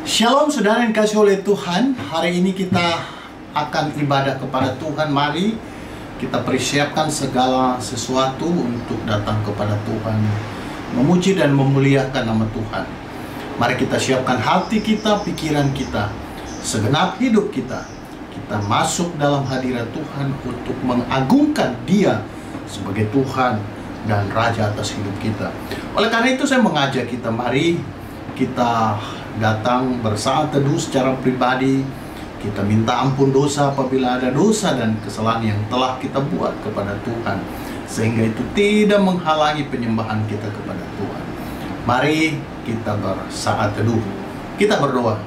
Shalom saudara yang kasih oleh Tuhan. Hari ini kita akan ibadah kepada Tuhan. Mari kita persiapkan segala sesuatu untuk datang kepada Tuhan, memuji dan memuliakan nama Tuhan. Mari kita siapkan hati kita, pikiran kita, segenap hidup kita. Kita masuk dalam hadirat Tuhan untuk mengagungkan Dia sebagai Tuhan dan Raja atas hidup kita. Oleh karena itu saya mengajak kita, mari kita datang bersaat teduh secara pribadi. Kita minta ampun dosa apabila ada dosa dan kesalahan yang telah kita buat kepada Tuhan, sehingga itu tidak menghalangi penyembahan kita kepada Tuhan. Mari kita bersaat teduh. Kita berdoa.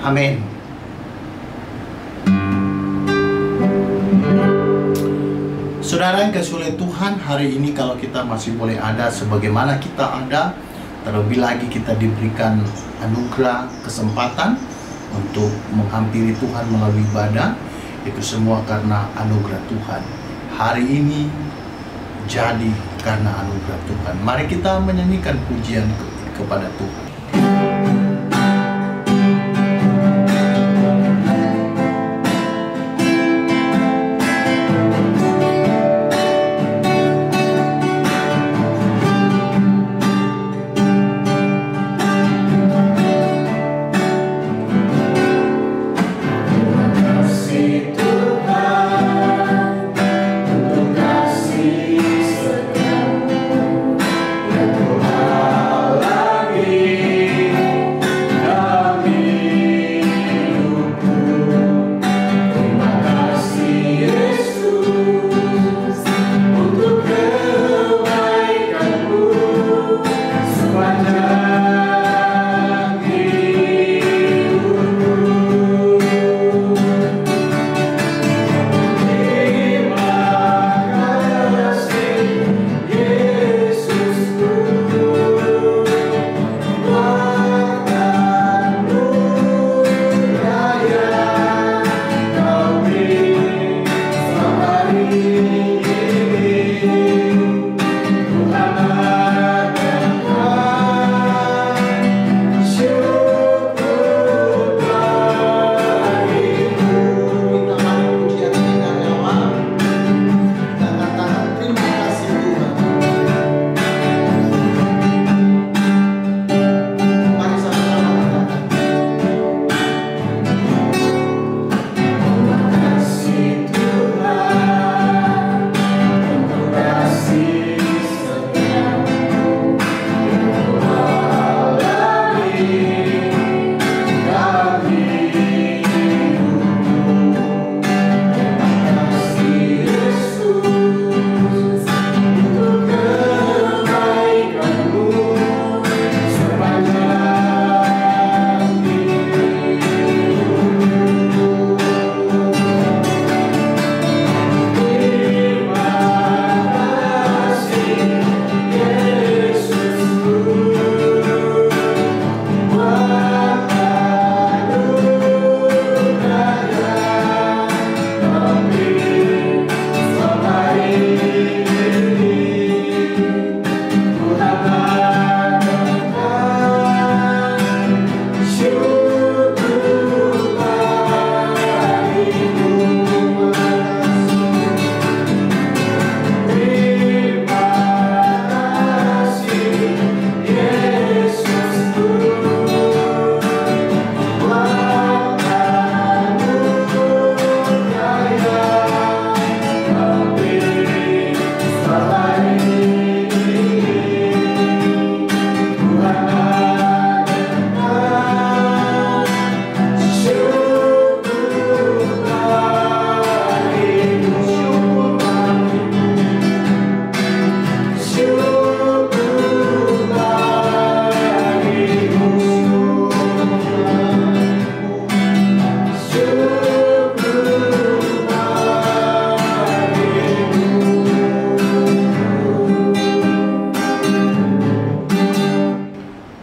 Amin. Saudara yang kasih oleh Tuhan, hari ini kalau kita masih boleh ada sebagaimana kita ada, terlebih lagi kita diberikan anugerah, kesempatan untuk menghampiri Tuhan melalui ibadah, itu semua karena anugerah Tuhan. Hari ini jadi karena anugerah Tuhan. Mari kita menyanyikan pujian kepada Tuhan.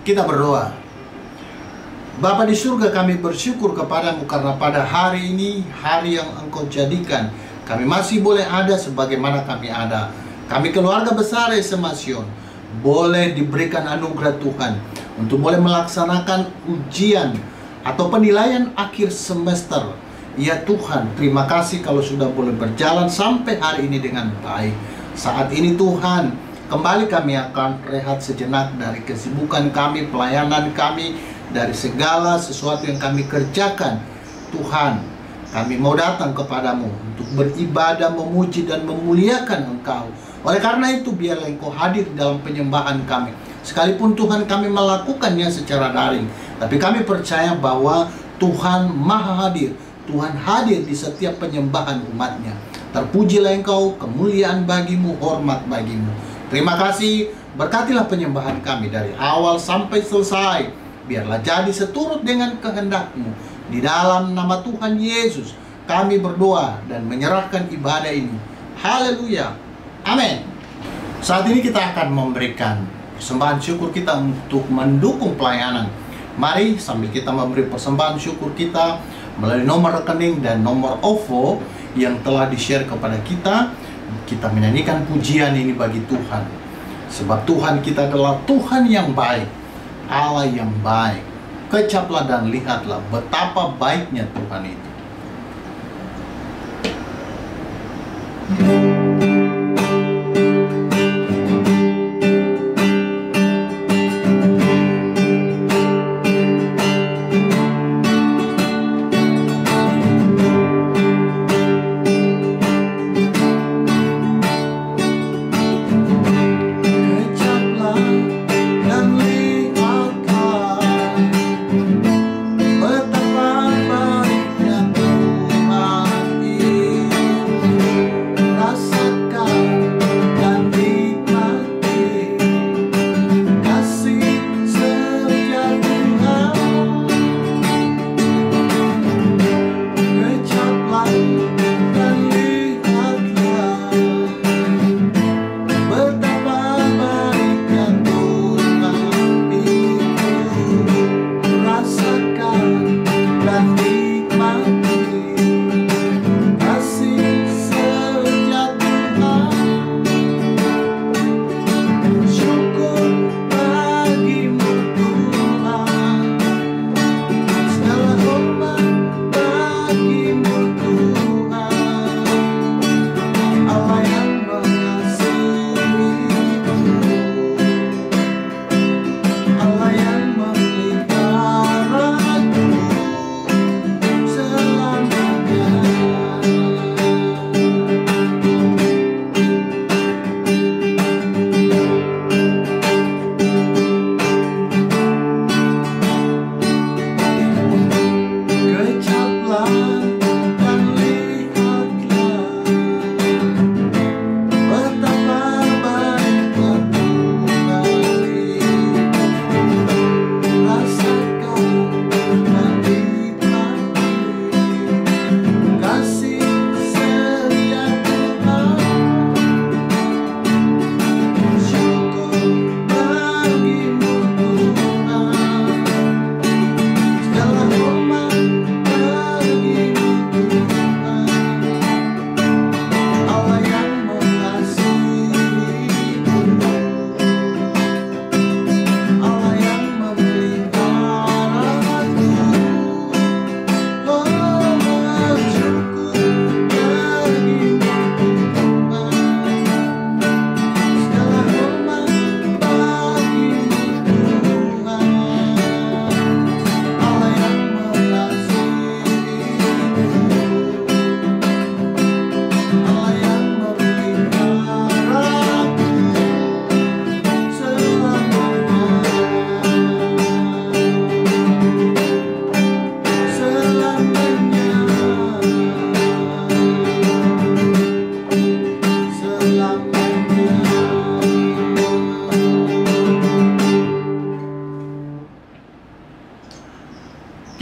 Kita berdoa. Bapa Bapa di surga, kami bersyukur kepadamu karena pada hari ini, hari yang Engkau jadikan kami masih boleh ada sebagaimana kami ada. Kami keluarga besar SMA Sion boleh diberikan anugerah Tuhan untuk boleh melaksanakan ujian atau penilaian akhir semester. Ya Tuhan, terima kasih kalau sudah boleh berjalan sampai hari ini dengan baik. Saat ini Tuhan, kembali kami akan rehat sejenak dari kesibukan kami, pelayanan kami, dari segala sesuatu yang kami kerjakan. Tuhan, kami mau datang kepadamu untuk beribadah, memuji dan memuliakan Engkau. Oleh karena itu, biarlah Engkau hadir dalam penyembahan kami. Sekalipun Tuhan kami melakukannya secara daring, tapi kami percaya bahwa Tuhan maha hadir. Tuhan hadir di setiap penyembahan umatnya. Terpujilah Engkau, kemuliaan bagimu, hormat bagimu. Terima kasih, berkatilah penyembahan kami dari awal sampai selesai. Biarlah jadi seturut dengan kehendak-Mu. Di dalam nama Tuhan Yesus, kami berdoa dan menyerahkan ibadah ini. Haleluya. Amin. Saat ini kita akan memberikan persembahan syukur kita untuk mendukung pelayanan. Mari sambil kita memberi persembahan syukur kita melalui nomor rekening dan nomor OVO yang telah di-share kepada kita, kita menyanyikan pujian ini bagi Tuhan. Sebab Tuhan kita adalah Tuhan yang baik, Allah yang baik. Kecaplah dan lihatlah betapa baiknya Tuhan itu.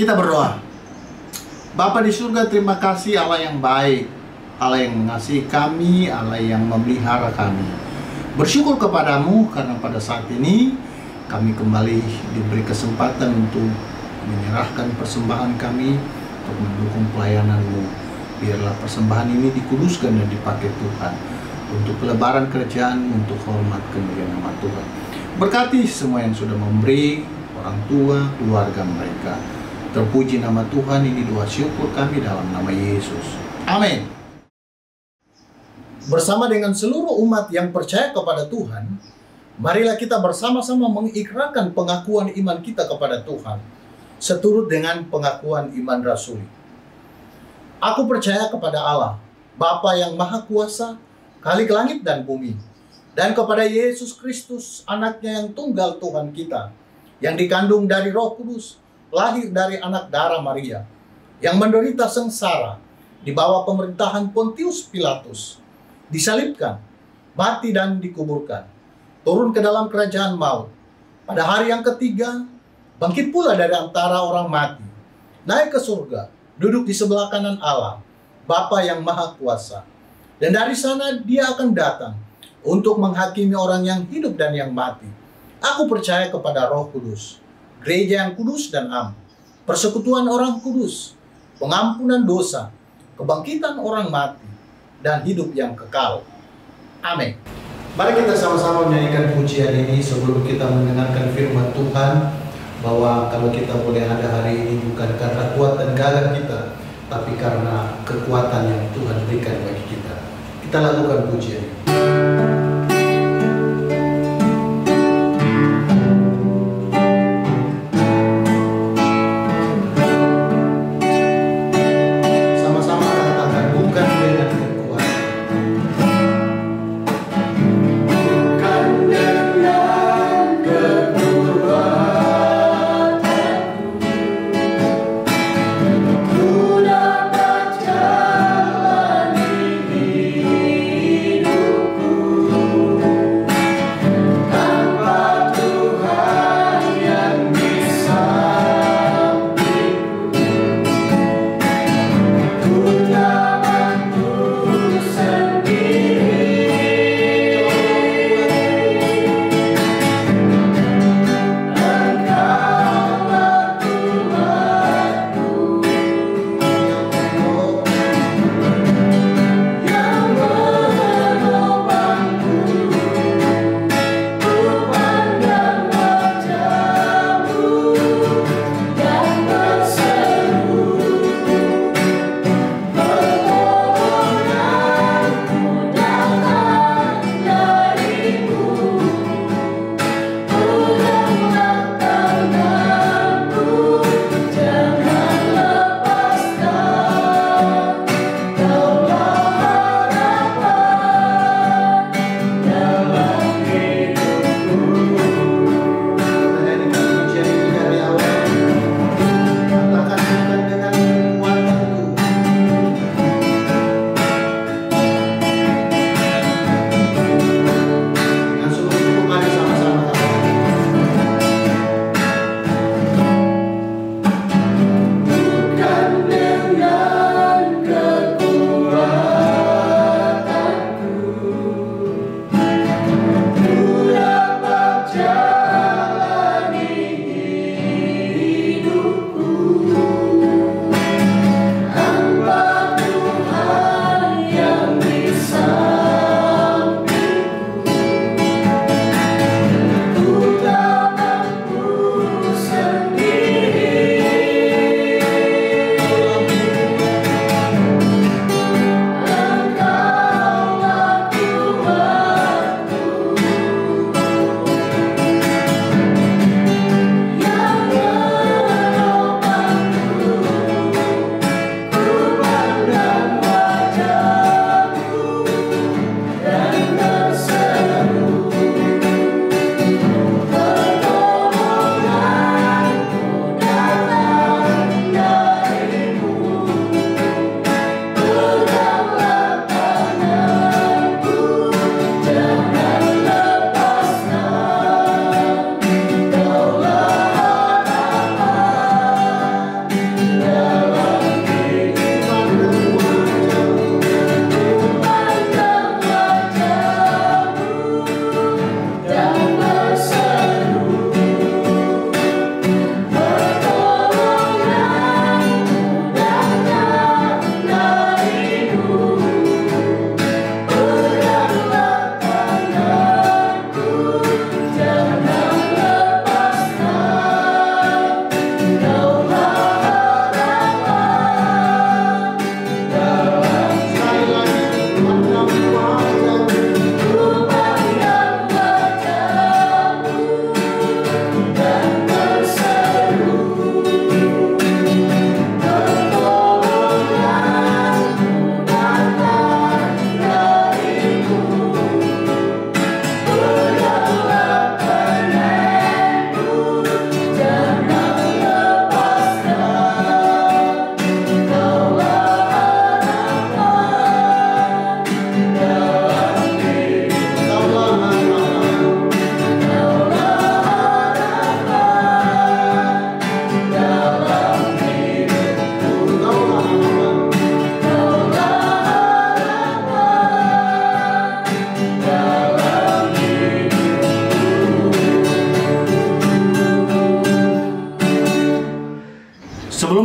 Kita berdoa. Bapa di surga, terima kasih Allah yang baik, Allah yang mengasihi kami, Allah yang memelihara kami. Bersyukur kepadamu karena pada saat ini kami kembali diberi kesempatan untuk menyerahkan persembahan kami untuk mendukung pelayanan-Mu. Biarlah persembahan ini dikuduskan dan dipakai Tuhan untuk pelebaran kerajaan, untuk hormat kemuliaan nama Tuhan. Berkati semua yang sudah memberi, orang tua, keluarga mereka. Terpuji nama Tuhan, ini doa syukur kami dalam nama Yesus. Amin. Bersama dengan seluruh umat yang percaya kepada Tuhan, marilah kita bersama-sama mengikrarkan pengakuan iman kita kepada Tuhan, seturut dengan pengakuan iman rasuli. Aku percaya kepada Allah, Bapa yang Maha Kuasa, Khalik langit dan bumi, dan kepada Yesus Kristus, anaknya yang tunggal Tuhan kita, yang dikandung dari Roh Kudus, lahir dari anak darah Maria, yang menderita sengsara di bawah pemerintahan Pontius Pilatus, disalibkan, mati dan dikuburkan, turun ke dalam kerajaan maut. Pada hari yang ketiga, bangkit pula dari antara orang mati, naik ke surga, duduk di sebelah kanan Allah, Bapa yang Maha Kuasa. Dan dari sana dia akan datang untuk menghakimi orang yang hidup dan yang mati. Aku percaya kepada Roh Kudus, gereja yang kudus dan am, persekutuan orang kudus, pengampunan dosa, kebangkitan orang mati, dan hidup yang kekal. Amin. Mari kita sama-sama menyanyikan pujian ini sebelum kita mendengarkan firman Tuhan, bahwa kalau kita boleh ada hari ini bukan karena kuat dan gagah kita, tapi karena kekuatan yang Tuhan berikan bagi kita. Kita lakukan pujian ini. Hidup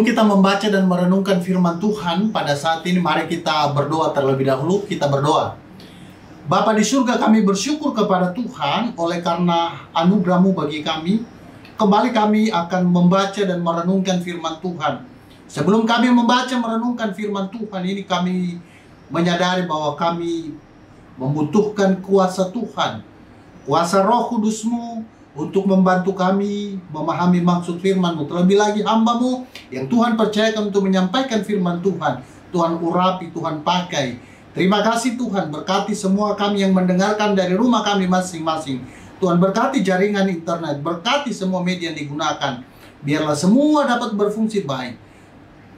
Sebelum kita membaca dan merenungkan firman Tuhan pada saat ini, mari kita berdoa terlebih dahulu. Kita berdoa. Bapa di surga, kami bersyukur kepada Tuhan oleh karena anugerah-Mu bagi kami. Kembali kami akan membaca dan merenungkan firman Tuhan. Sebelum kami membaca merenungkan firman Tuhan ini, kami menyadari bahwa kami membutuhkan kuasa Tuhan, kuasa Roh Kudus-Mu untuk membantu kami memahami maksud firman-Mu. Terlebih lagi hamba-Mu yang Tuhan percayakan untuk menyampaikan firman Tuhan. Tuhan urapi, Tuhan pakai. Terima kasih Tuhan, berkati semua kami yang mendengarkan dari rumah kami masing-masing. Tuhan berkati jaringan internet, berkati semua media yang digunakan. Biarlah semua dapat berfungsi baik.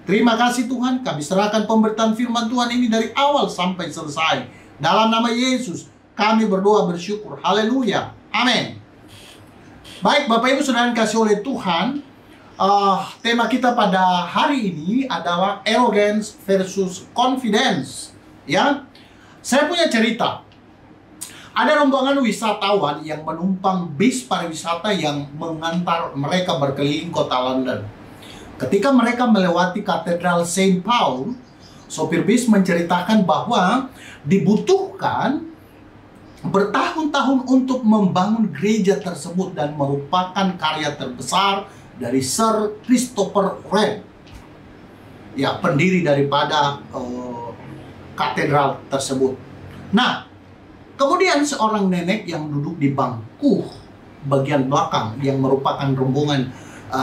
Terima kasih Tuhan, kami serahkan pemberitaan firman Tuhan ini dari awal sampai selesai. Dalam nama Yesus, kami berdoa bersyukur. Haleluya. Amin. Baik, Bapak Ibu Saudara yang kasih oleh Tuhan, tema kita pada hari ini adalah arrogance versus confidence. Ya, saya punya cerita. Ada rombongan wisatawan yang menumpang bis pariwisata yang mengantar mereka berkeliling kota London. Ketika mereka melewati Katedral Saint Paul, sopir bis menceritakan bahwa dibutuhkan bertahun-tahun untuk membangun gereja tersebut dan merupakan karya terbesar dari Sir Christopher Wren, ya, pendiri daripada katedral tersebut. Nah, kemudian seorang nenek yang duduk di bangku bagian belakang yang merupakan rombongan,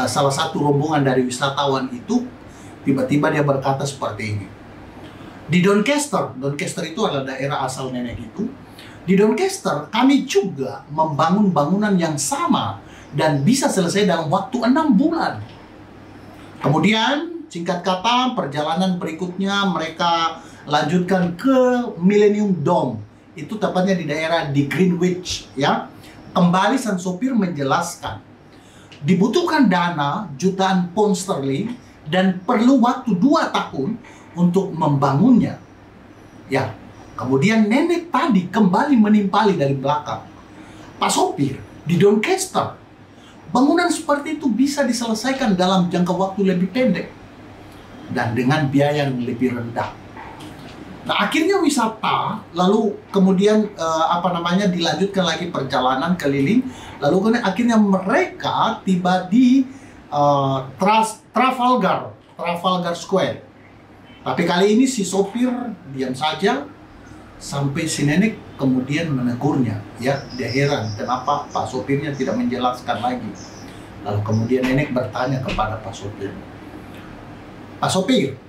salah satu rombongan dari wisatawan itu, tiba-tiba dia berkata seperti ini. Di Doncaster itu adalah daerah asal nenek itu. Di Doncaster, kami juga membangun bangunan yang sama dan bisa selesai dalam waktu 6 bulan. Kemudian, singkat kata, perjalanan berikutnya mereka lanjutkan ke Millennium Dome. Itu tepatnya di daerah di Greenwich, ya. Kembali sang sopir menjelaskan, dibutuhkan dana jutaan pound sterling dan perlu waktu 2 tahun untuk membangunnya. Ya. Kemudian nenek tadi kembali menimpali dari belakang. Pak sopir, di Doncaster, bangunan seperti itu bisa diselesaikan dalam jangka waktu lebih pendek dan dengan biaya yang lebih rendah. Nah, akhirnya wisata, lalu kemudian dilanjutkan lagi perjalanan keliling, lalu akhirnya mereka tiba di Trafalgar Square. Tapi kali ini si sopir diam saja. Sampai si nenek kemudian menegurnya, ya, dia heran kenapa Pak sopirnya tidak menjelaskan lagi. Lalu kemudian nenek bertanya kepada Pak sopir, Pak sopir,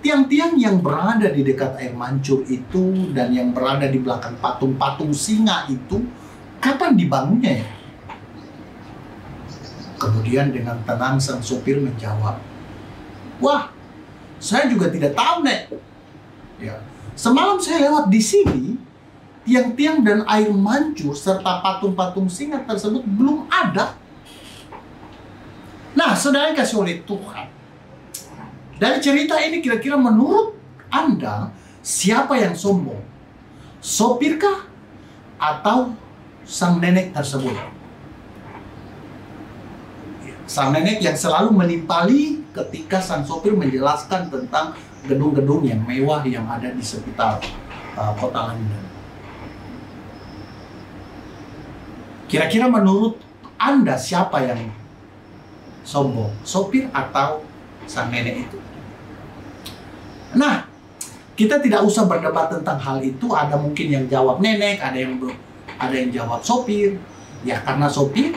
tiang-tiang yang berada di dekat air mancur itu dan yang berada di belakang patung-patung singa itu kapan dibangunnya ya? Kemudian dengan tenang sang sopir menjawab, wah, saya juga tidak tahu, Nek. Ya. Semalam saya lewat di sini, tiang-tiang dan air mancur serta patung-patung singa tersebut belum ada. Nah, saudara yang kasih oleh Tuhan, dari cerita ini kira-kira menurut Anda siapa yang sombong? Sopirkah atau sang nenek tersebut? Sang nenek yang selalu menimpali ketika sang sopir menjelaskan tentang gedung-gedung yang mewah yang ada di sekitar kota London. Kira-kira menurut Anda siapa yang sombong? Sopir atau sang nenek itu? Nah, kita tidak usah berdebat tentang hal itu. Ada mungkin yang jawab nenek, ada yang jawab sopir. Ya, karena sopir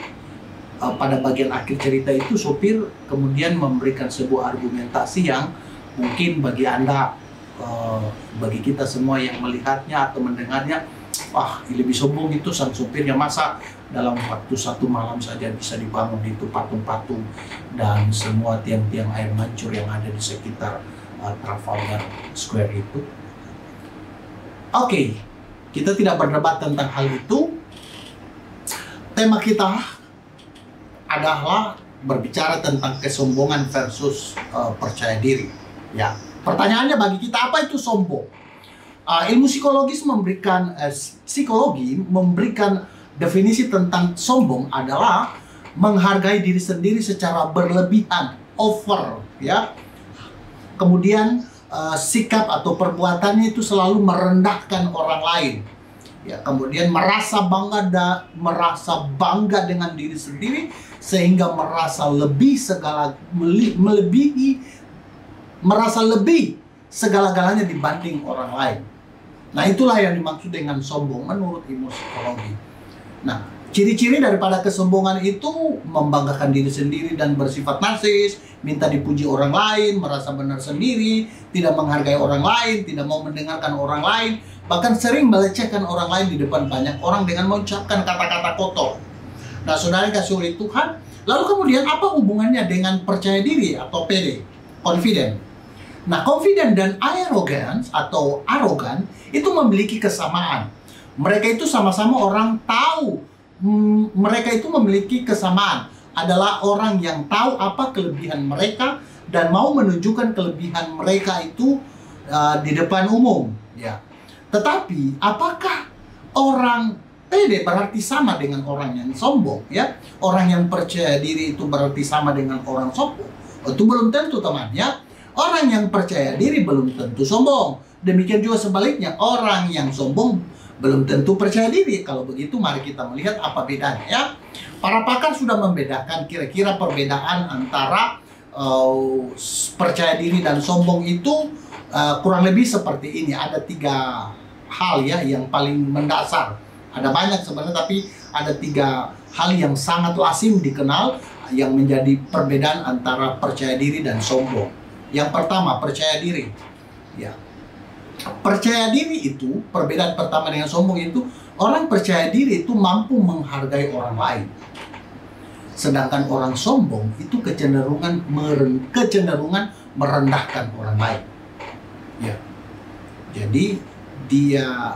pada bagian akhir cerita itu sopir kemudian memberikan sebuah argumentasi yang mungkin bagi Anda, bagi kita semua yang melihatnya atau mendengarnya, wah, lebih sombong itu sang sopirnya, masa dalam waktu 1 malam saja bisa dibangun itu patung-patung dan semua tiang-tiang air mancur yang ada di sekitar Trafalgar Square itu. Oke, kita tidak berdebat tentang hal itu. Tema kita adalah berbicara tentang kesombongan versus percaya diri. Ya, pertanyaannya bagi kita, apa itu sombong? Ilmu psikologi memberikan definisi tentang sombong adalah menghargai diri sendiri secara berlebihan. over, ya. Kemudian sikap atau perbuatannya itu selalu merendahkan orang lain. Ya, kemudian merasa bangga dengan diri sendiri sehingga merasa lebih segala-galanya dibanding orang lain. Nah, itulah yang dimaksud dengan sombong menurut ilmu psikologi. Nah, ciri-ciri daripada kesombongan itu membanggakan diri sendiri dan bersifat narsis, minta dipuji orang lain, merasa benar sendiri, tidak menghargai orang lain, tidak mau mendengarkan orang lain, bahkan sering melecehkan orang lain di depan banyak orang dengan mengucapkan kata-kata kotor. Nah, saudara kasih oleh Tuhan, lalu kemudian apa hubungannya dengan percaya diri atau PD, confident? Nah, confident dan arrogance atau arogan itu memiliki kesamaan. Mereka itu sama-sama orang tahu. Mereka itu memiliki kesamaan. Adalah orang yang tahu apa kelebihan mereka dan mau menunjukkan kelebihan mereka itu di depan umum. Ya. Tetapi apakah orang pede berarti sama dengan orang yang sombong? Ya, orang yang percaya diri itu berarti sama dengan orang sombong? Itu belum tentu, teman. Ya. Orang yang percaya diri belum tentu sombong. Demikian juga sebaliknya, orang yang sombong belum tentu percaya diri. Kalau begitu, mari kita melihat apa bedanya, ya. Para pakar sudah membedakan kira-kira perbedaan antara percaya diri dan sombong itu kurang lebih seperti ini. Ada 3 hal, ya, yang paling mendasar. Ada banyak sebenarnya, tapi ada 3 hal yang sangat lazim dikenal yang menjadi perbedaan antara percaya diri dan sombong. Yang pertama, percaya diri. Ya. Percaya diri itu, perbedaan pertama dengan sombong itu, orang percaya diri itu mampu menghargai orang lain. Sedangkan orang sombong itu kecenderungan merendahkan orang lain. Ya. Jadi dia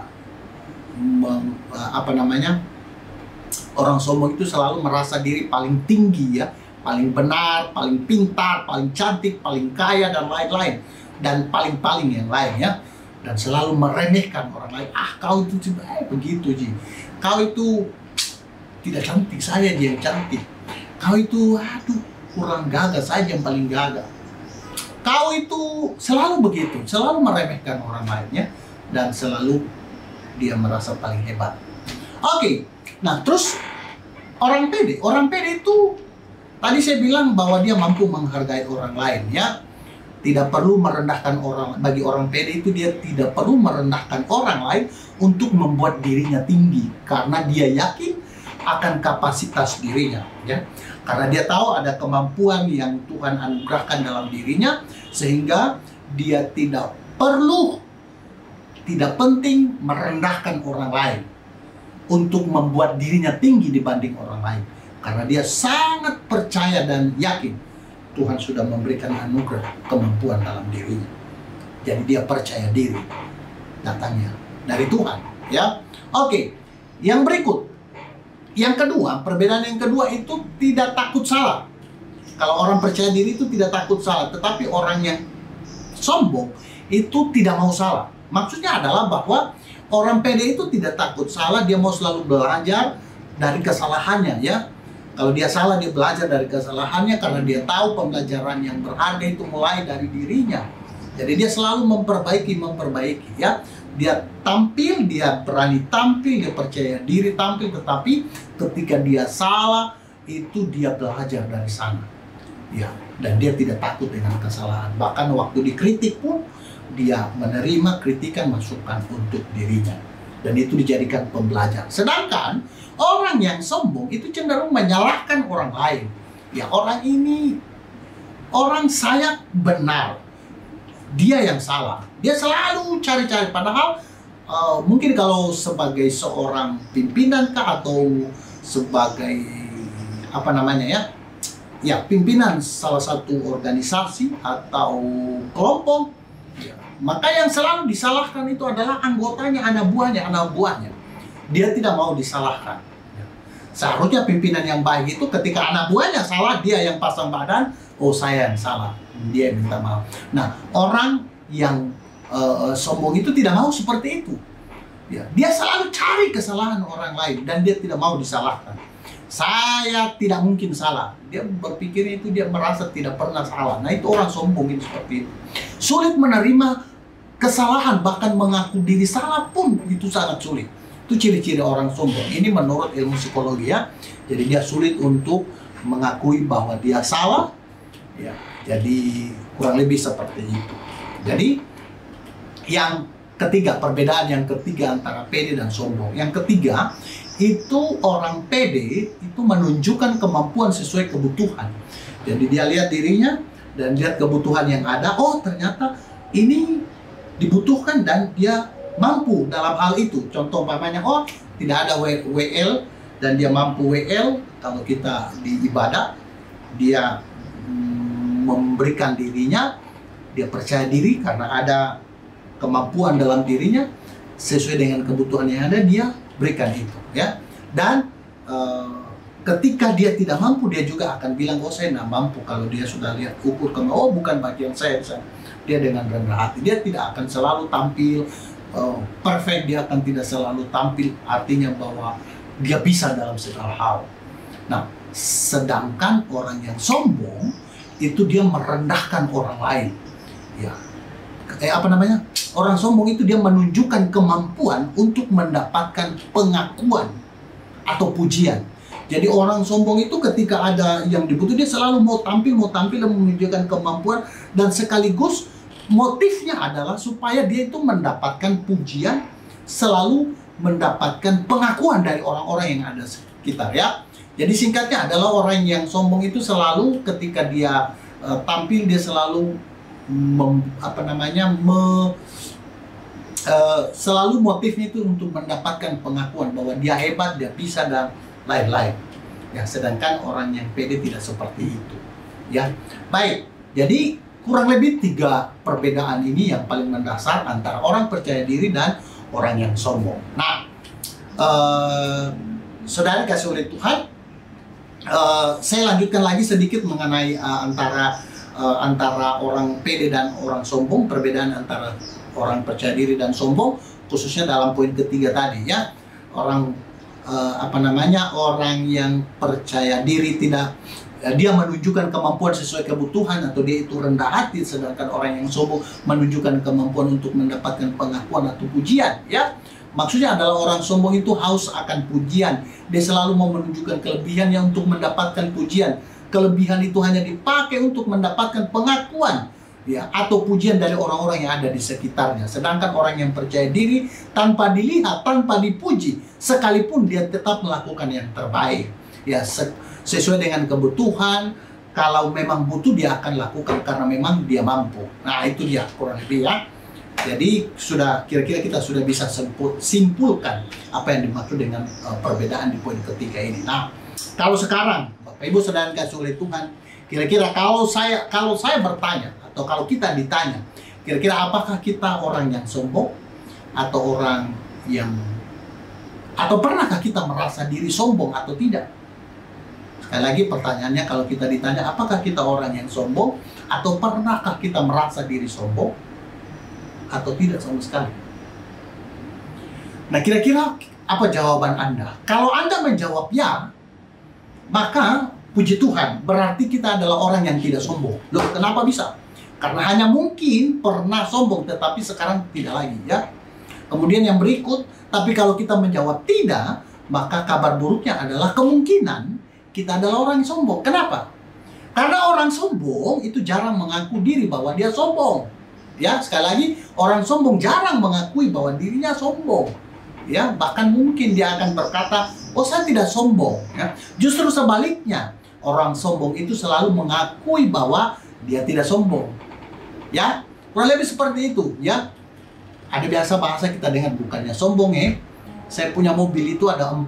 orang sombong itu selalu merasa diri paling tinggi, ya, paling benar, paling pintar, paling cantik, paling kaya, dan lain-lain. Dan paling-paling yang lain, ya. Dan selalu meremehkan orang lain. Ah, kau itu begitu, Ji. Kau itu tidak cantik, saya dia yang cantik. Kau itu, aduh, kurang gagah, saya yang paling gagah. Kau itu selalu begitu, selalu meremehkan orang lain, ya. Dan selalu dia merasa paling hebat. Oke, nah terus orang pede itu tadi saya bilang bahwa dia mampu menghargai orang lain, ya. Tidak perlu merendahkan orang. Bagi orang pede itu dia tidak perlu merendahkan orang lain untuk membuat dirinya tinggi, karena dia yakin akan kapasitas dirinya, ya. Karena dia tahu ada kemampuan yang Tuhan anugerahkan dalam dirinya, sehingga dia tidak penting merendahkan orang lain untuk membuat dirinya tinggi dibanding orang lain. Karena dia sangat percaya dan yakin Tuhan sudah memberikan anugerah kemampuan dalam dirinya. Jadi dia percaya diri datangnya dari Tuhan, ya. Oke, yang berikut. Yang kedua, perbedaan yang kedua itu tidak takut salah. Kalau orang percaya diri itu tidak takut salah, tetapi orang yang sombong itu tidak mau salah. Maksudnya adalah bahwa orang pede itu tidak takut salah, dia mau selalu belajar dari kesalahannya, ya. Kalau dia salah, dia belajar dari kesalahannya karena dia tahu pembelajaran yang berharga itu mulai dari dirinya. Jadi dia selalu memperbaiki, ya. Dia tampil, dia berani tampil, dia percaya diri tampil, tetapi ketika dia salah, itu dia belajar dari sana. Ya, dan dia tidak takut dengan kesalahan. Bahkan waktu dikritik pun, dia menerima kritikan, masukan untuk dirinya. Dan itu dijadikan pembelajar. Sedangkan orang yang sombong itu cenderung menyalahkan orang lain. Ya, orang saya benar, dia yang salah. Dia selalu cari-cari. Padahal mungkin kalau sebagai seorang pimpinan atau sebagai pimpinan salah satu organisasi atau kelompok, ya, maka yang selalu disalahkan itu adalah anggotanya, anak buahnya. Dia tidak mau disalahkan. Seharusnya pimpinan yang baik itu ketika anak buahnya salah, dia yang pasang badan, oh saya yang salah, dia yang minta maaf. Nah, orang yang sombong itu tidak mau seperti itu. Ya, dia selalu cari kesalahan orang lain dan dia tidak mau disalahkan. saya tidak mungkin salah. Dia berpikir itu, dia merasa tidak pernah salah. Nah, itu orang sombong itu seperti itu. Sulit menerima kesalahan, bahkan mengaku diri salah pun itu sangat sulit. Itu ciri-ciri orang sombong. Ini menurut ilmu psikologi ya. Jadi dia sulit untuk mengakui bahwa dia salah. Ya, jadi kurang lebih seperti itu. Jadi yang ketiga, perbedaan yang ketiga antara pede dan sombong. Yang ketiga, itu orang pede itu menunjukkan kemampuan sesuai kebutuhan. Jadi dia lihat dirinya dan lihat kebutuhan yang ada. Oh, ternyata ini dibutuhkan dan dia mampu dalam hal itu. Contoh umpamanya, oh tidak ada WL dan dia mampu WL. Kalau kita di ibadah, dia memberikan dirinya, dia percaya diri karena ada kemampuan dalam dirinya sesuai dengan kebutuhan yang ada, dia berikan itu ya. Dan ketika dia tidak mampu, dia juga akan bilang, oh saya tidak mampu. Kalau dia sudah lihat ukur, oh bukan bagian saya, dia dengan rendah hati. Dia tidak akan selalu tampil perfect, dia akan tidak selalu tampil artinya bahwa dia bisa dalam segala hal. Nah, sedangkan orang yang sombong itu dia merendahkan orang lain. Ya, apa namanya? Orang sombong itu dia menunjukkan kemampuan untuk mendapatkan pengakuan atau pujian. Jadi orang sombong itu ketika ada yang dibutuhkan, dia selalu mau tampil dan menunjukkan kemampuan, dan sekaligus motifnya adalah supaya dia itu mendapatkan pujian, selalu mendapatkan pengakuan dari orang-orang yang ada sekitar ya. Jadi singkatnya adalah orang yang sombong itu selalu ketika dia tampil, dia selalu selalu motifnya itu untuk mendapatkan pengakuan bahwa dia hebat, dia bisa dan lain-lain. Ya, sedangkan orang yang pede tidak seperti itu. Ya, baik. Jadi kurang lebih 3 perbedaan ini yang paling mendasar antara orang percaya diri dan orang yang sombong. Nah, saudara kasih oleh Tuhan, saya lanjutkan lagi sedikit mengenai antara orang pede dan orang sombong, perbedaan antara orang percaya diri dan sombong, khususnya dalam poin ketiga tadi ya. Orang orang yang percaya diri tidak, dia menunjukkan kemampuan sesuai kebutuhan atau dia itu rendah hati, sedangkan orang yang sombong menunjukkan kemampuan untuk mendapatkan pengakuan atau pujian ya. Maksudnya adalah orang sombong itu haus akan pujian. Dia selalu mau menunjukkan kelebihannya untuk mendapatkan pujian. Kelebihan itu hanya dipakai untuk mendapatkan pengakuan ya, atau pujian dari orang-orang yang ada di sekitarnya. Sedangkan orang yang percaya diri tanpa dilihat, tanpa dipuji, sekalipun dia tetap melakukan yang terbaik ya, sesuai dengan kebutuhan. Kalau memang butuh, dia akan lakukan karena memang dia mampu. Nah, itu dia kurang lebih ya. Jadi sudah kira-kira kita sudah bisa simpulkan apa yang dimaksud dengan perbedaan di poin ketiga ini. Nah, kalau sekarang Bapak Ibu Saudara kasih oleh Tuhan, kira-kira kalau saya bertanya atau kalau kita ditanya, kira-kira apakah kita orang yang sombong atau orang yang, atau pernahkah kita merasa diri sombong atau tidak? Sekali lagi pertanyaannya, kalau kita ditanya apakah kita orang yang sombong atau pernahkah kita merasa diri sombong atau tidak sama sekali? Nah, kira-kira apa jawaban Anda? Kalau Anda menjawab ya, maka puji Tuhan, berarti kita adalah orang yang tidak sombong. Loh, kenapa bisa? Karena hanya mungkin pernah sombong, tetapi sekarang tidak lagi ya. Kemudian yang berikut, tapi kalau kita menjawab tidak, maka kabar buruknya adalah kemungkinan kita adalah orang yang sombong. Kenapa? Karena orang sombong itu jarang mengaku diri bahwa dia sombong. Ya, sekali lagi, orang sombong jarang mengakui bahwa dirinya sombong. Ya, bahkan mungkin dia akan berkata, oh saya tidak sombong. Ya. Justru sebaliknya, orang sombong itu selalu mengakui bahwa dia tidak sombong. Ya, kurang lebih seperti itu. Ya, ada biasa bahasa kita dengar, bukannya sombong ya. Saya punya mobil itu ada 4.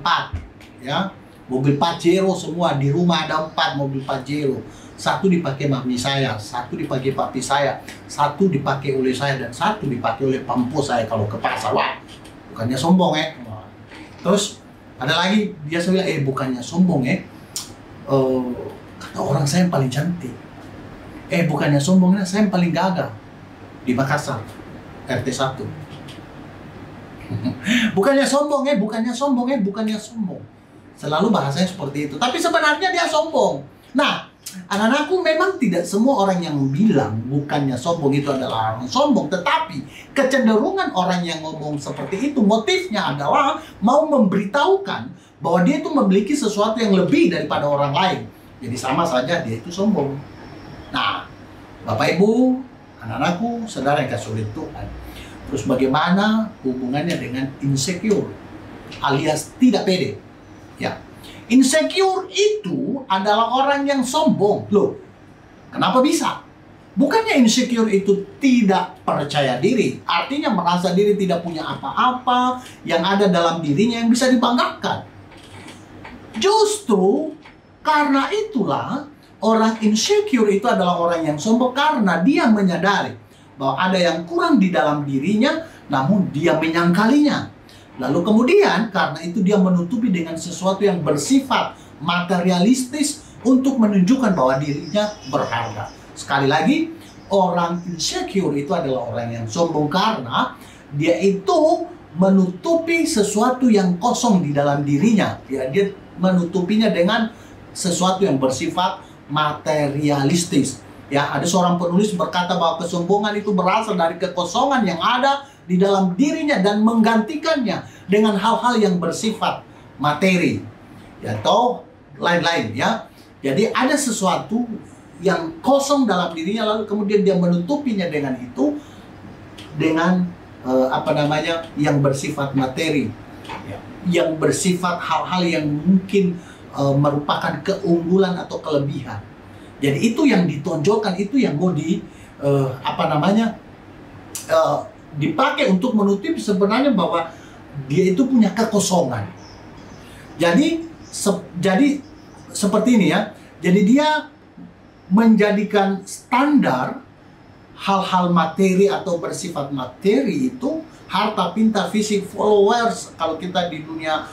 Ya, mobil Pajero semua, di rumah ada 4 mobil Pajero. 1 dipakai mami saya, 1 dipakai papi saya, 1 dipakai oleh saya, dan 1 dipakai oleh pampu saya kalau ke pasar. Wah, bukannya sombong ya. Terus ada lagi biasa bilang, bukannya sombong ya. Kata orang saya yang paling cantik. Bukannya sombongnya saya yang paling gagah di Makassar, RT 1. Bukannya sombong bukannya sombong. Selalu bahasanya seperti itu. Tapi sebenarnya dia sombong. Nah, anak-anakku, memang tidak semua orang yang bilang bukannya sombong itu adalah orang sombong. Tetapi kecenderungan orang yang ngomong seperti itu, motifnya adalah mau memberitahukan bahwa dia itu memiliki sesuatu yang lebih daripada orang lain. Jadi sama saja dia itu sombong. Nah, Bapak Ibu, anak-anakku, saudara yang kasih oleh Tuhan. Terus bagaimana hubungannya dengan insecure alias tidak pede? Ya, insecure itu adalah orang yang sombong. Loh, kenapa bisa? Bukannya insecure itu tidak percaya diri, artinya merasa diri tidak punya apa-apa yang ada dalam dirinya yang bisa dibanggakan. Justru karena itulah orang insecure itu adalah orang yang sombong, karena dia menyadari bahwa ada yang kurang di dalam dirinya, namun dia menyangkalinya. Lalu kemudian karena itu dia menutupi dengan sesuatu yang bersifat materialistis untuk menunjukkan bahwa dirinya berharga. Sekali lagi, orang insecure itu adalah orang yang sombong karena dia itu menutupi sesuatu yang kosong di dalam dirinya. Ya, dia menutupinya dengan sesuatu yang bersifat materialistis. Ya, ada seorang penulis berkata bahwa kesombongan itu berasal dari kekosongan yang ada di dalam dirinya dan menggantikannya dengan hal-hal yang bersifat materi, ya, atau lain-lain, ya. Jadi ada sesuatu yang kosong dalam dirinya, lalu kemudian dia menutupinya dengan itu, dengan yang bersifat materi, ya, yang bersifat hal-hal yang mungkin merupakan keunggulan atau kelebihan. Jadi itu yang ditonjolkan, itu yang mau dipakai untuk menutupi sebenarnya bahwa dia itu punya kekosongan. Jadi seperti ini, ya. Jadi dia menjadikan standar hal-hal materi atau bersifat materi itu harta, pinta, fisik, followers. Kalau kita di dunia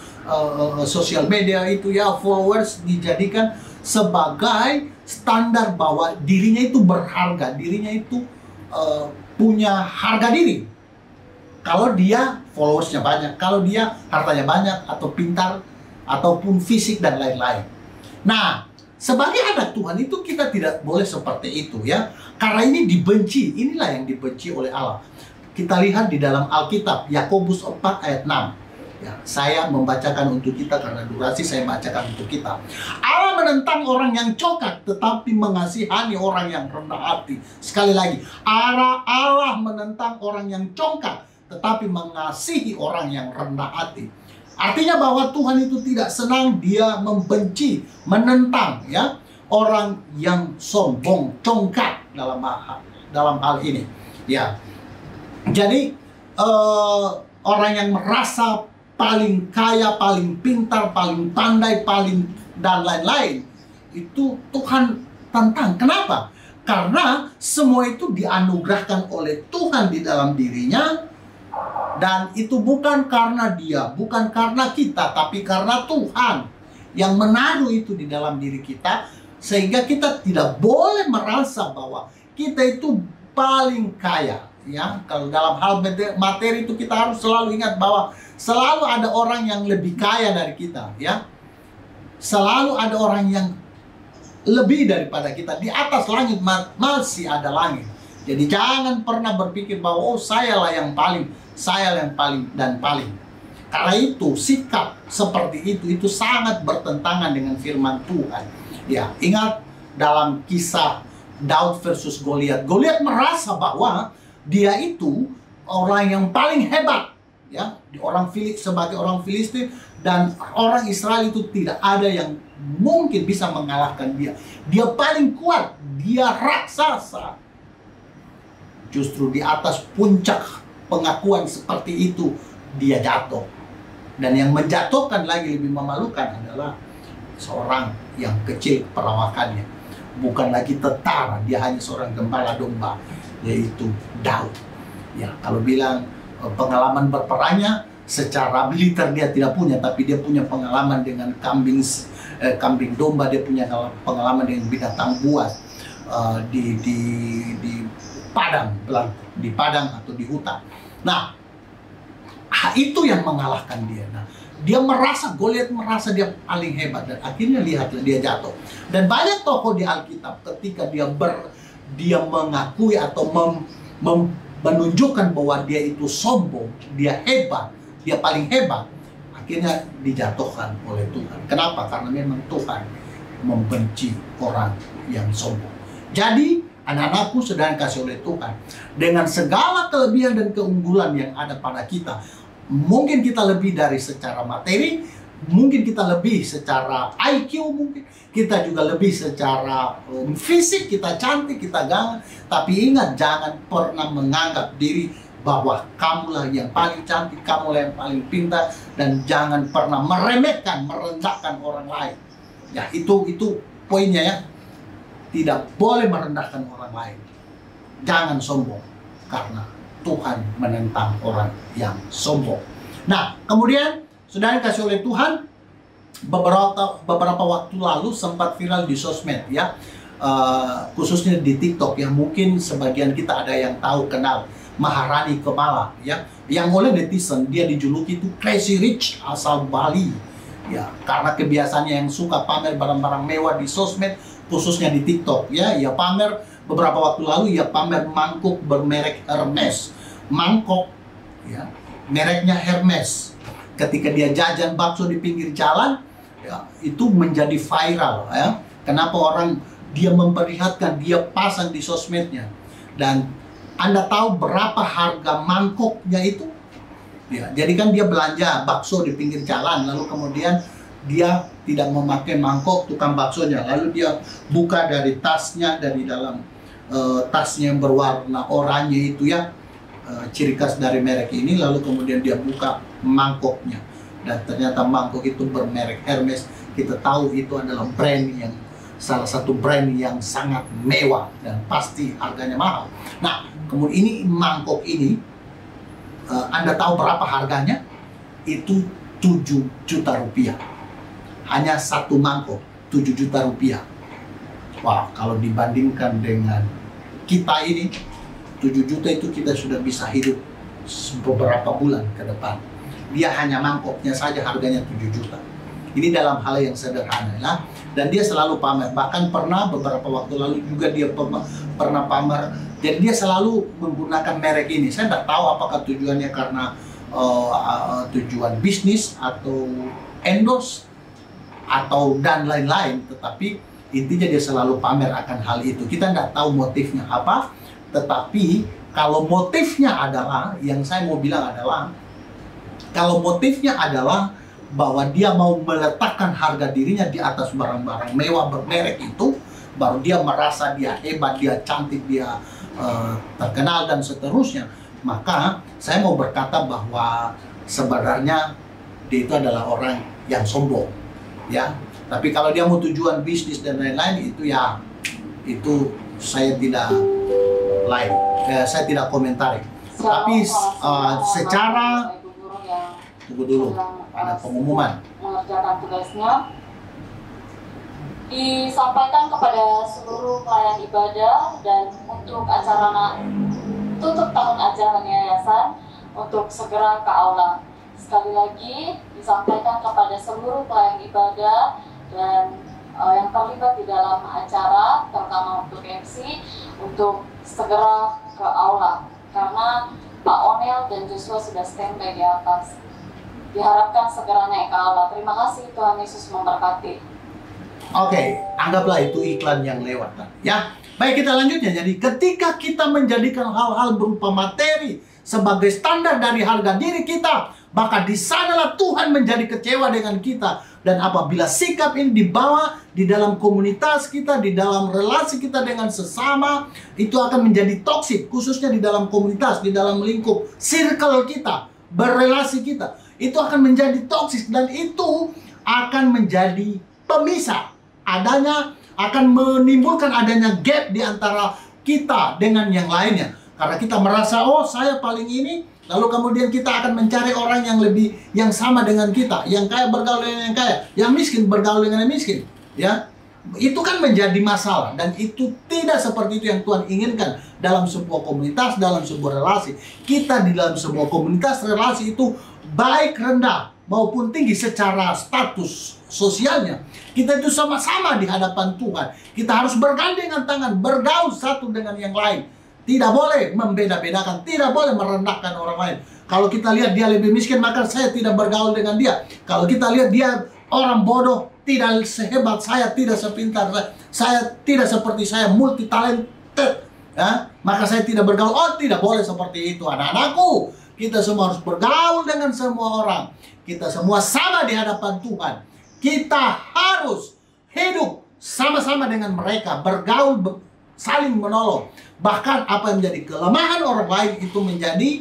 sosial media itu, ya, followers dijadikan sebagai standar bahwa dirinya itu berharga, dirinya itu punya harga diri. Kalau dia followersnya banyak, kalau dia hartanya banyak, atau pintar, ataupun fisik, dan lain-lain. Nah, sebagai anak Tuhan itu kita tidak boleh seperti itu, ya. Karena ini dibenci, inilah yang dibenci oleh Allah. Kita lihat di dalam Alkitab, Yakobus 4 ayat 6. Ya, saya membacakan untuk kita karena durasi, saya bacakan untuk kita. Allah menentang orang yang congkak tetapi mengasihani orang yang rendah hati. Sekali lagi, Allah menentang orang yang congkak tetapi mengasihi orang yang rendah hati. Artinya bahwa Tuhan itu tidak senang, dia membenci, menentang, ya, orang yang sombong, congkak dalam hal ini. Ya. Jadi orang yang merasa paling kaya, paling pintar, paling pandai, paling dan lain-lain, itu Tuhan tantang. Kenapa? Karena semua itu dianugerahkan oleh Tuhan di dalam dirinya, dan itu bukan karena dia, bukan karena kita, tapi karena Tuhan yang menaruh itu di dalam diri kita, sehingga kita tidak boleh merasa bahwa kita itu paling kaya. Ya, kalau dalam hal materi itu kita harus selalu ingat bahwa selalu ada orang yang lebih kaya dari kita, ya. Selalu ada orang yang lebih daripada kita. Di atas langit masih ada langit. Jadi jangan pernah berpikir bahwa sayalah yang paling, saya yang paling dan paling. Karena itu sikap seperti itu sangat bertentangan dengan firman Tuhan. Ya, ingat dalam kisah Daud versus Goliat. Goliat merasa bahwa dia itu orang yang paling hebat, ya, sebagai orang Filistin, dan orang Israel itu tidak ada yang mungkin bisa mengalahkan dia. Dia paling kuat, dia raksasa. Justru di atas puncak pengakuan seperti itu dia jatuh. Dan yang menjatuhkan lagi lebih memalukan adalah seorang yang kecil perawakannya, bukan lagi tentara, dia hanya seorang gembala domba, yaitu Daud. Ya, kalau bilang pengalaman berperangnya secara militer dia tidak punya, tapi dia punya pengalaman dengan kambing domba, dia punya pengalaman dengan binatang buas di padang atau di hutan. Nah, Itu yang mengalahkan dia. Nah, dia merasa, Goliat merasa dia paling hebat, dan akhirnya lihatlah dia jatuh. Dan banyak tokoh di Alkitab ketika dia mengakui atau menunjukkan bahwa dia itu sombong, dia hebat, dia paling hebat, akhirnya dijatuhkan oleh Tuhan. Kenapa? Karena memang Tuhan membenci orang yang sombong. Jadi anak-anakku sedang kasih oleh Tuhan, dengan segala kelebihan dan keunggulan yang ada pada kita, mungkin kita lebih dari secara materi, mungkin kita lebih secara IQ, mungkin kita juga lebih secara fisik, kita cantik, kita ganteng. Tapi ingat, jangan pernah menganggap diri bahwa kamulah yang paling cantik, kamulah yang paling pintar, dan jangan pernah meremehkan, merendahkan orang lain. Ya, itu poinnya ya. Tidak boleh merendahkan orang lain. Jangan sombong, karena Tuhan menentang orang yang sombong. Nah, kemudian saudara kasih oleh Tuhan, beberapa waktu lalu sempat viral di sosmed ya, khususnya di TikTok ya. Mungkin sebagian kita ada yang tahu, kenal Maharani Kemala ya, yang oleh netizen dia dijuluki itu Crazy Rich asal Bali ya, karena kebiasaannya yang suka pamer barang-barang mewah di sosmed, khususnya di TikTok ya. Ia pamer, beberapa waktu lalu ia pamer mangkuk bermerek Hermes, mangkok ya, mereknya Hermes. Ketika dia jajan bakso di pinggir jalan ya, itu menjadi viral ya. Kenapa orang dia memperlihatkan, dia pasang di sosmednya. Dan Anda tahu berapa harga mangkoknya itu? Ya, jadi kan dia belanja bakso di pinggir jalan, lalu kemudian dia tidak memakai mangkok tukang baksonya, lalu dia buka dari tasnya, dari dalam tasnya yang berwarna oranye itu ya, ciri khas dari merek ini, lalu kemudian dia buka mangkoknya, dan ternyata mangkok itu bermerek Hermes. Kita tahu itu adalah brand yang, salah satu brand yang sangat mewah dan pasti harganya mahal. Nah, kemudian ini mangkok ini, Anda tahu berapa harganya? Itu 7 juta rupiah. Hanya satu mangkok 7 juta rupiah. Wah, kalau dibandingkan dengan kita ini, 7 juta itu kita sudah bisa hidup beberapa bulan ke depan. Dia hanya mangkoknya saja harganya 7 juta. Ini dalam hal yang sederhana ya. Dan dia selalu pamer. Bahkan pernah beberapa waktu lalu juga dia pernah pamer. Jadi dia selalu menggunakan merek ini. Saya tidak tahu apakah tujuannya karena tujuan bisnis atau endorse atau dan lain-lain. Tetapi intinya dia selalu pamer akan hal itu. Kita tidak tahu motifnya apa. Tetapi kalau motifnya adalah, yang saya mau bilang adalah, kalau motifnya adalah bahwa dia mau meletakkan harga dirinya di atas barang-barang mewah bermerek itu, baru dia merasa dia hebat, dia cantik, dia terkenal dan seterusnya, maka saya mau berkata bahwa sebenarnya dia itu adalah orang yang sombong ya. Tapi kalau dia mau tujuan bisnis dan lain-lain, itu ya, itu saya tidak saya tidak komentari. Tapi secara, tunggu dulu, ada pengumuman. Mengerjakan tugasnya, disampaikan kepada seluruh pelayan ibadah dan untuk acara tutup tahun ajaran yayasan untuk segera ke aula. Sekali lagi disampaikan kepada seluruh pelayan ibadah dan yang terlibat di dalam acara, terutama untuk MC, untuk segera ke aula karena Pak Onel dan Joshua sudah standby di atas. Diharapkan segera naik ke aula. Terima kasih, Tuhan Yesus memberkati. Oke, anggaplah itu iklan yang lewat ya. Baik, kita lanjutnya. Jadi ketika kita menjadikan hal-hal berupa materi sebagai standar dari harga diri kita, maka di sanalah Tuhan menjadi kecewa dengan kita. Dan apabila sikap ini dibawa di dalam komunitas kita, di dalam relasi kita dengan sesama, itu akan menjadi toksik, khususnya di dalam komunitas, di dalam lingkup circle kita, berrelasi kita. Itu akan menjadi toksik dan itu akan menjadi pemisah. Akan menimbulkan adanya gap di antara kita dengan yang lainnya. Karena kita merasa, oh saya paling ini, lalu kemudian kita akan mencari orang yang sama dengan kita, yang kaya bergaul dengan yang kaya, yang miskin bergaul dengan yang miskin, ya. Itu kan menjadi masalah, dan itu tidak seperti itu yang Tuhan inginkan dalam sebuah komunitas, dalam sebuah relasi. Kita di dalam sebuah komunitas relasi itu baik rendah maupun tinggi secara status sosialnya, kita itu sama-sama di hadapan Tuhan. Kita harus bergandengan tangan, bergaul satu dengan yang lain. Tidak boleh membeda-bedakan, tidak boleh merendahkan orang lain. Kalau kita lihat dia lebih miskin, maka saya tidak bergaul dengan dia. Kalau kita lihat dia orang bodoh, tidak sehebat saya, tidak sepintar saya, tidak seperti saya, multi talented, ya, maka saya tidak bergaul. Oh, tidak boleh seperti itu, anak-anakku. Kita semua harus bergaul dengan semua orang. Kita semua sama di hadapan Tuhan. Kita harus hidup sama-sama dengan mereka, bergaul, saling menolong. Bahkan apa yang menjadi kelemahan orang lain itu menjadi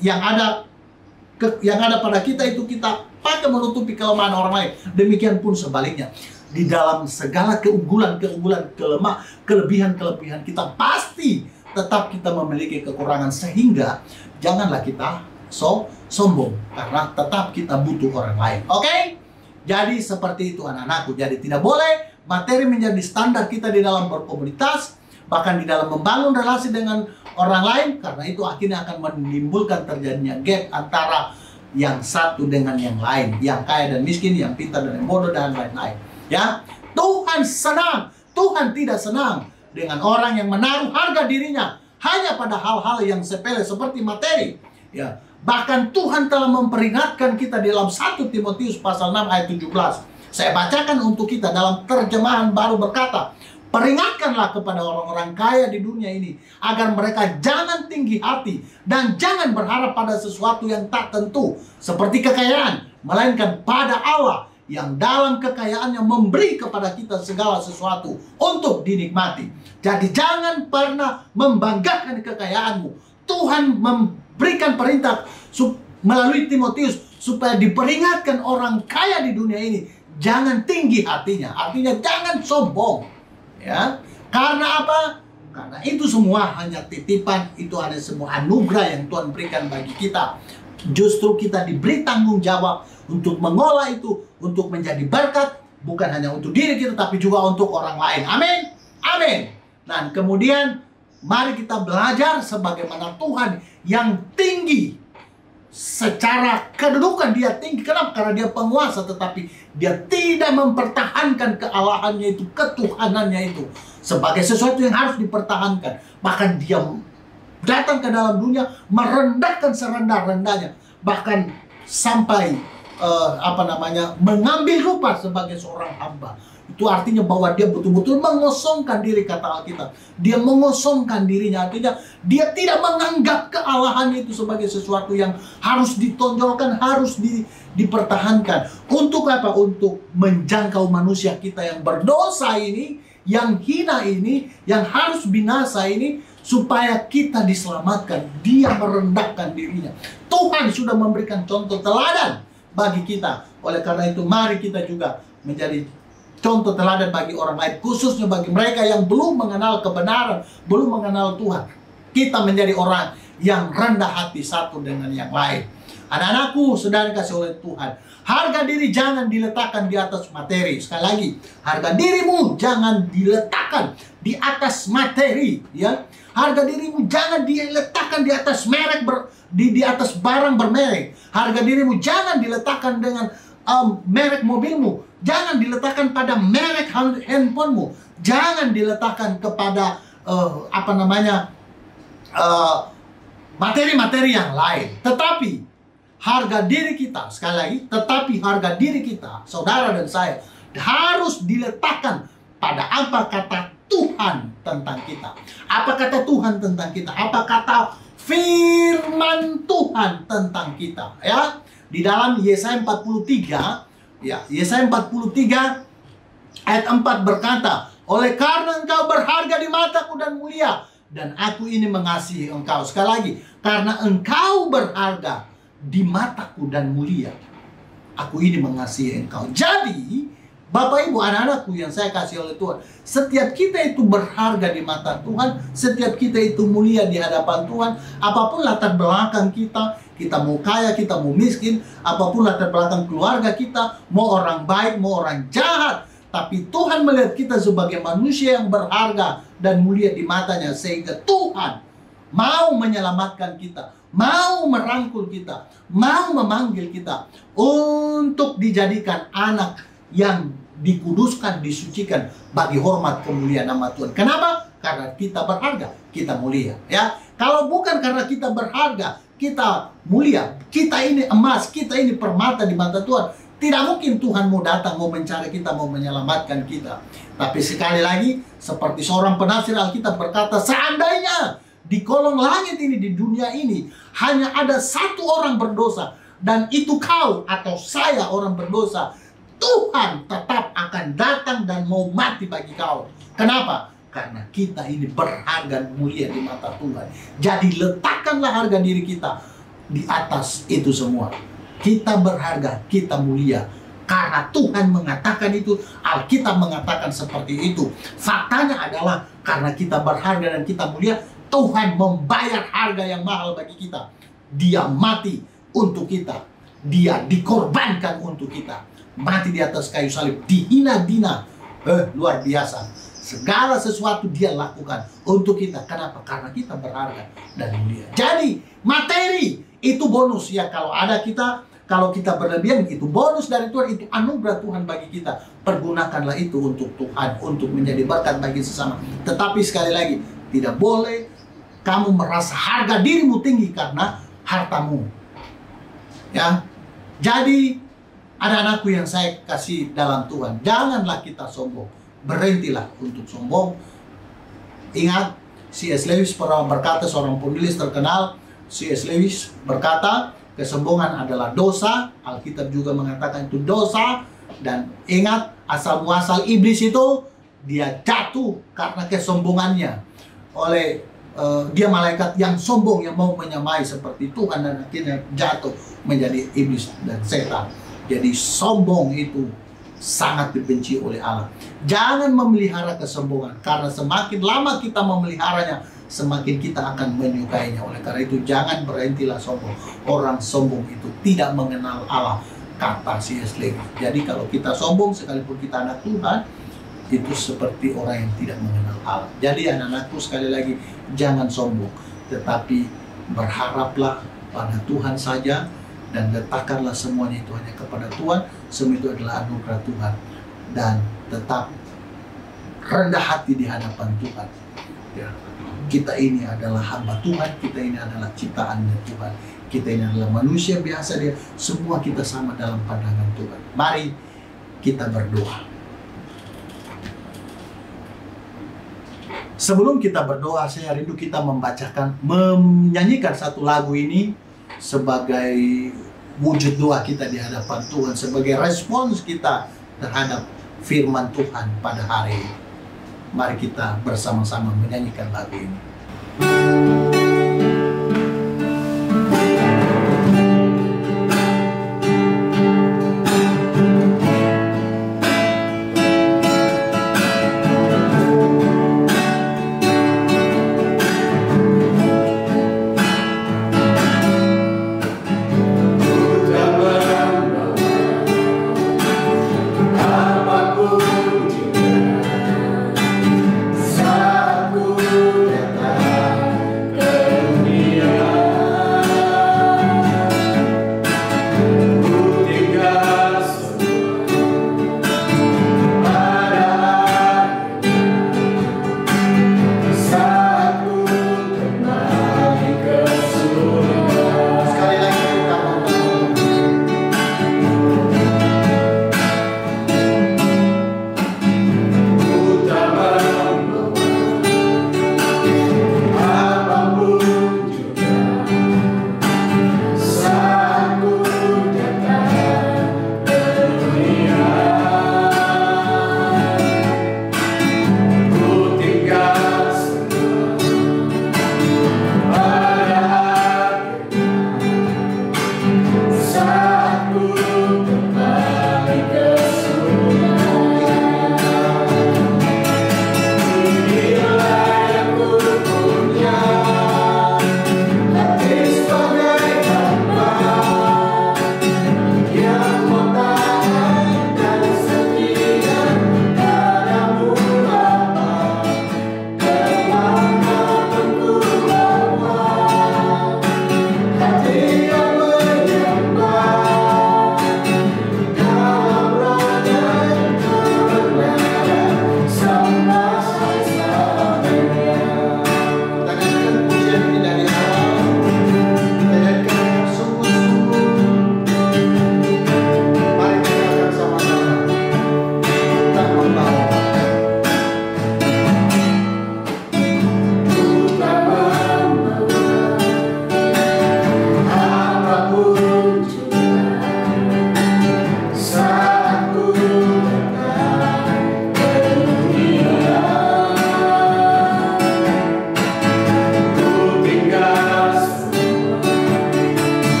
yang ada pada kita, itu kita pakai menutupi kelemahan orang lain. Demikian pun sebaliknya. Di dalam segala keunggulan-keunggulan, kelebihan-kelebihan kita, pasti tetap kita memiliki kekurangan. Sehingga janganlah kita sombong, karena tetap kita butuh orang lain. Oke? Jadi seperti itu anak-anakku. Jadi tidak boleh materi menjadi standar kita di dalam berkomunitas, bahkan di dalam membangun relasi dengan orang lain, karena itu akhirnya akan menimbulkan terjadinya gap antara yang satu dengan yang lain, yang kaya dan miskin, yang pintar dan yang bodoh, dan lain-lain. Ya, Tuhan senang, Tuhan tidak senang dengan orang yang menaruh harga dirinya hanya pada hal-hal yang sepele seperti materi. Ya, bahkan Tuhan telah memperingatkan kita di dalam 1 Timotius pasal 6 ayat 17. Saya bacakan untuk kita dalam terjemahan baru, berkata, peringatkanlah kepada orang-orang kaya di dunia ini agar mereka jangan tinggi hati dan jangan berharap pada sesuatu yang tak tentu seperti kekayaan, melainkan pada Allah yang dalam kekayaannya memberi kepada kita segala sesuatu untuk dinikmati. Jadi jangan pernah membanggakan kekayaanmu. Tuhan memberikan perintah melalui Timotius supaya diperingatkan orang kaya di dunia ini jangan tinggi hatinya. Artinya jangan sombong. Ya, karena apa? Karena itu semua hanya titipan, itu ada semua anugerah yang Tuhan berikan bagi kita. Justru kita diberi tanggung jawab untuk mengolah itu, untuk menjadi berkat, bukan hanya untuk diri kita, tapi juga untuk orang lain. Amin, amin. Dan kemudian mari kita belajar sebagaimana Tuhan yang tinggi. Secara kedudukan dia tinggi. Kenapa? Karena dia penguasa, tetapi dia tidak mempertahankan kealahannya itu, ketuhanannya itu sebagai sesuatu yang harus dipertahankan. Bahkan dia datang ke dalam dunia merendahkan serendah-rendahnya, bahkan sampai mengambil rupa sebagai seorang hamba. Itu artinya bahwa dia betul-betul mengosongkan diri, kata Alkitab. Dia mengosongkan dirinya, artinya dia tidak menganggap kealahannya itu sebagai sesuatu yang harus ditonjolkan, harus dipertahankan. Untuk apa? Untuk menjangkau manusia kita yang berdosa ini, yang hina ini, yang harus binasa ini, supaya kita diselamatkan. Dia merendahkan dirinya. Tuhan sudah memberikan contoh teladan bagi kita. Oleh karena itu mari kita juga menjadi contoh teladan bagi orang lain, khususnya bagi mereka yang belum mengenal kebenaran, belum mengenal Tuhan. Kita menjadi orang yang rendah hati satu dengan yang lain. Anak-anakku, saudara kasih oleh Tuhan, harga diri jangan diletakkan di atas materi. Sekali lagi, harga dirimu jangan diletakkan di atas materi, ya. Harga dirimu jangan diletakkan di atas merek, di atas barang bermerek. Harga dirimu jangan diletakkan dengan merek mobilmu. Jangan diletakkan pada merek handphonemu. Jangan diletakkan kepada materi-materi yang lain. Tetapi harga diri kita, sekali lagi, tetapi harga diri kita, saudara dan saya, harus diletakkan pada apa kata Tuhan tentang kita. Apa kata Tuhan tentang kita? Apa kata firman Tuhan tentang kita? Ya, di dalam Yesaya 43, ya, Yesaya 43 ayat 4 berkata, oleh karena engkau berharga di mataku dan mulia, dan aku ini mengasihi engkau. Sekali lagi, karena engkau berharga di mataku dan mulia, aku ini mengasihi engkau. Jadi Bapak Ibu anak-anakku yang saya kasih oleh Tuhan, setiap kita itu berharga di mata Tuhan, setiap kita itu mulia di hadapan Tuhan. Apapun latar belakang kita, kita mau kaya, kita mau miskin, apapun latar belakang keluarga kita, mau orang baik, mau orang jahat, tapi Tuhan melihat kita sebagai manusia yang berharga dan mulia di matanya, sehingga Tuhan mau menyelamatkan kita, mau merangkul kita, mau memanggil kita untuk dijadikan anak yang dikuduskan, disucikan bagi hormat kemuliaan nama Tuhan. Kenapa? Karena kita berharga, kita mulia. Ya, kalau bukan karena kita berharga, kita mulia, kita ini emas, kita ini permata di mata Tuhan, tidak mungkin Tuhan mau datang, mau mencari kita, mau menyelamatkan kita. Tapi sekali lagi, seperti seorang penafsir Alkitab berkata, seandainya di kolong langit ini, di dunia ini, hanya ada satu orang berdosa, dan itu kau atau saya orang berdosa, Tuhan tetap akan datang dan mau mati bagi kau. Kenapa? Karena kita ini berharga mulia di mata Tuhan. Jadi letakkanlah harga diri kita di atas itu semua. Kita berharga, kita mulia. Karena Tuhan mengatakan itu, Alkitab mengatakan seperti itu. Faktanya adalah karena kita berharga dan kita mulia, Tuhan membayar harga yang mahal bagi kita. Dia mati untuk kita. Dia dikorbankan untuk kita. Mati di atas kayu salib, dihina-hina. Luar biasa. Segala sesuatu dia lakukan untuk kita. Kenapa? Karena kita berharga dan mulia. Jadi materi itu bonus ya. Kalau ada kita, kalau kita berlebihan, itu bonus dari Tuhan, itu anugerah Tuhan bagi kita. Pergunakanlah itu untuk Tuhan, untuk menjadi berkat bagi sesama. Tetapi sekali lagi, tidak boleh kamu merasa harga dirimu tinggi karena hartamu. Ya, jadi anak-anakku yang saya kasih dalam Tuhan, janganlah kita sombong. Berhentilah untuk sombong. Ingat, C.S. Lewis pernah berkata, seorang penulis terkenal, C.S. Lewis berkata, kesombongan adalah dosa. Alkitab juga mengatakan itu dosa. Dan ingat, asal muasal iblis itu, dia jatuh karena kesombongannya. Oleh dia malaikat yang sombong, yang mau menyamai seperti Tuhan, dan akhirnya jatuh menjadi iblis dan setan. Jadi sombong itu sangat dibenci oleh Allah. Jangan memelihara kesombongan, karena semakin lama kita memeliharanya, semakin kita akan menyukainya. Oleh karena itu jangan berhentilah sombong. Orang sombong itu tidak mengenal Allah, kata C.S. Lewis. Jadi kalau kita sombong, sekalipun kita anak Tuhan, itu seperti orang yang tidak mengenal Allah. Jadi anak-anakku, sekali lagi, jangan sombong, tetapi berharaplah pada Tuhan saja. Dan letakkanlah semuanya itu hanya kepada Tuhan. Semua itu adalah anugerah Tuhan. Dan tetap rendah hati di hadapan Tuhan. Ya. Kita ini adalah hamba Tuhan. Kita ini adalah ciptaannya Tuhan. Kita ini adalah manusia biasa dia. Semua kita sama dalam pandangan Tuhan. Mari kita berdoa. Sebelum kita berdoa, saya rindu kita menyanyikan satu lagu ini sebagai wujud doa kita di hadapan Tuhan, sebagai respons kita terhadap firman Tuhan pada hari ini. Mari kita bersama-sama menyanyikan lagu ini. Saat ku datang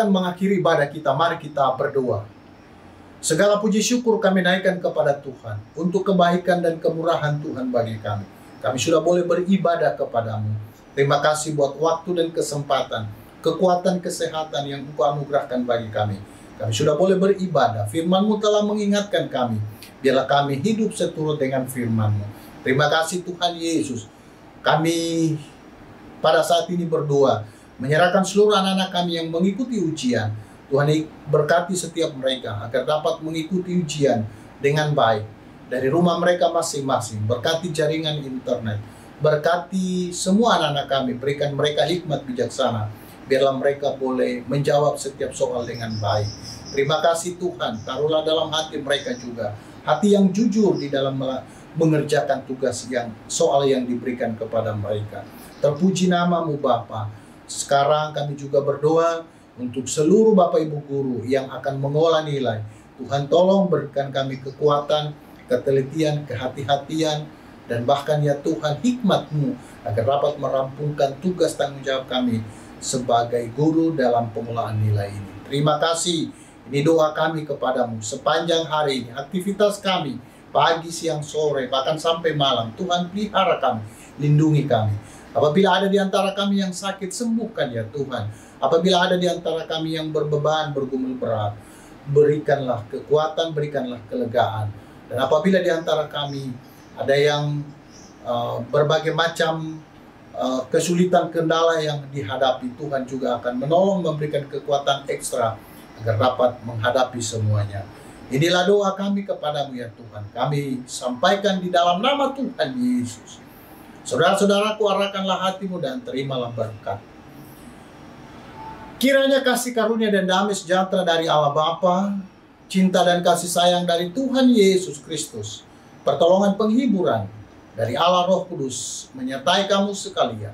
akan mengakhiri ibadah kita, mari kita berdoa. Segala puji syukur kami naikkan kepada Tuhan untuk kebaikan dan kemurahan Tuhan bagi kami. Kami sudah boleh beribadah kepadamu. Terima kasih buat waktu dan kesempatan, kekuatan, kesehatan yang Engkau anugerahkan bagi kami. Kami sudah boleh beribadah. Firman-Mu telah mengingatkan kami. Biarlah kami hidup seturut dengan firman-Mu. Terima kasih Tuhan Yesus. Kami pada saat ini berdoa, menyerahkan seluruh anak-anak kami yang mengikuti ujian. Tuhan berkati setiap mereka agar dapat mengikuti ujian dengan baik dari rumah mereka masing-masing. Berkati jaringan internet, berkati semua anak-anak kami, berikan mereka hikmat bijaksana. Biarlah mereka boleh menjawab setiap soal dengan baik. Terima kasih Tuhan, taruhlah dalam hati mereka juga hati yang jujur di dalam mengerjakan tugas soal yang diberikan kepada mereka. Terpuji nama-Mu Bapa. Sekarang kami juga berdoa untuk seluruh Bapak Ibu guru yang akan mengolah nilai. Tuhan tolong berikan kami kekuatan, ketelitian, kehati-hatian, dan bahkan ya Tuhan hikmat-Mu agar dapat merampungkan tugas tanggung jawab kami sebagai guru dalam pengolahan nilai ini. Terima kasih. Ini doa kami kepadamu sepanjang hari ini. Aktivitas kami pagi, siang, sore, bahkan sampai malam. Tuhan pelihara kami, lindungi kami. Apabila ada di antara kami yang sakit, sembuhkan ya Tuhan. Apabila ada di antara kami yang berbeban, bergumul berat, berikanlah kekuatan, berikanlah kelegaan. Dan apabila di antara kami ada yang berbagai macam kesulitan, kendala yang dihadapi, Tuhan juga akan menolong, memberikan kekuatan ekstra agar dapat menghadapi semuanya. Inilah doa kami kepadamu ya Tuhan. Kami sampaikan di dalam nama Tuhan Yesus. Saudara-saudaraku, arahkanlah hatimu dan terimalah berkat. Kiranya kasih karunia dan damai sejahtera dari Allah Bapa, cinta dan kasih sayang dari Tuhan Yesus Kristus, pertolongan penghiburan dari Allah Roh Kudus menyertai kamu sekalian,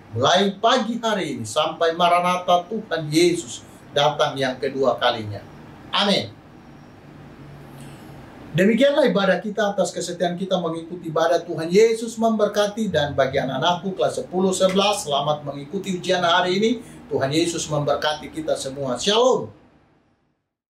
mulai pagi hari ini sampai Maranatha Tuhan Yesus datang yang kedua kalinya. Amin. Demikianlah ibadah kita. Atas kesetiaan kita mengikuti ibadah, Tuhan Yesus memberkati. Dan bagi anak-anakku kelas 10-11, selamat mengikuti ujian hari ini. Tuhan Yesus memberkati kita semua. Shalom.